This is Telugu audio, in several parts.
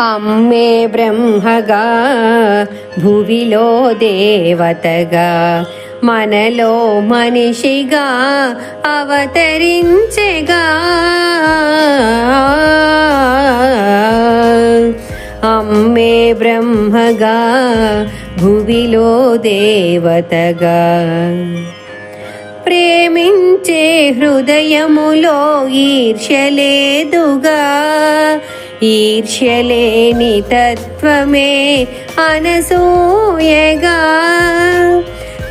అమ్మే బ్రహ్మగా భువిలో దేవతగా మనలో మనిషిగా అవతరించెగా. అమ్మే బ్రహ్మగా భువిలో దేవతగా ప్రేమించే హృదయములో ఈర్ష్యలేదుగా. ఈర్ష్యలేని తత్వమే అనసూయగా.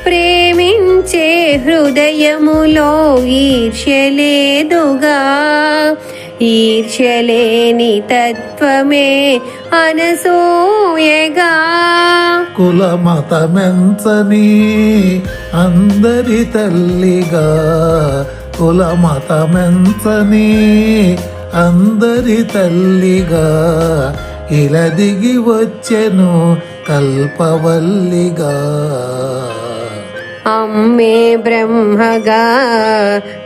ప్రేమించే హృదయములో ఈర్ష్యలేదుగా. ఈర్ష్యలేని తత్వమే అనసూయగా. కుల మతమెంచని అందరి తల్లిగా. కుల మతమెంచని అందరి తల్లిగా ఇలా దిగి వచ్చెను కల్పవల్లిగా. అమ్మే బ్రహ్మగా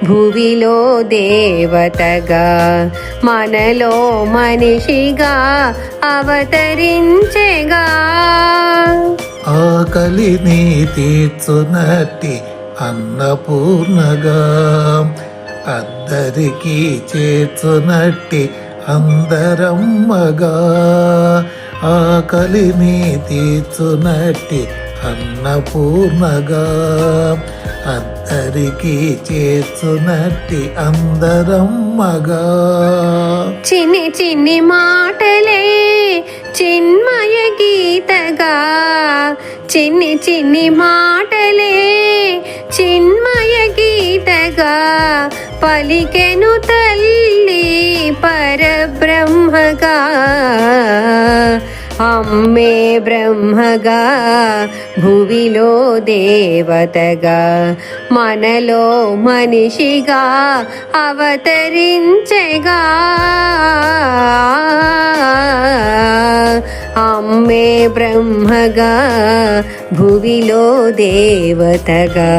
భువిలో దేవతగా మనలో మనిషిగా అవతరించెగా. ఆకలిని తీర్చునట్టి అన్నపూర్ణగా అందరికి చేర్చునట్టి అందరమ్మగా. ఆకలిని తీర్చునట్టి అన్నపూర్ణగా అందరికి చేర్చునట్టి అందరమ్మగా. చిన్ని చిన్ని మాటలే చిన్మయ గీతగా. చిన్ని చిన్ని మాటలే చిన్మయ గీతగా పలికెను తల్లి పరబ్రహ్మగా. అమ్మే బ్రహ్మగా భువిలో దేవతగా మనలో మనిషిగా అవతరించెగా. అమ్మే బ్రహ్మగా భువిలో దేవతగా.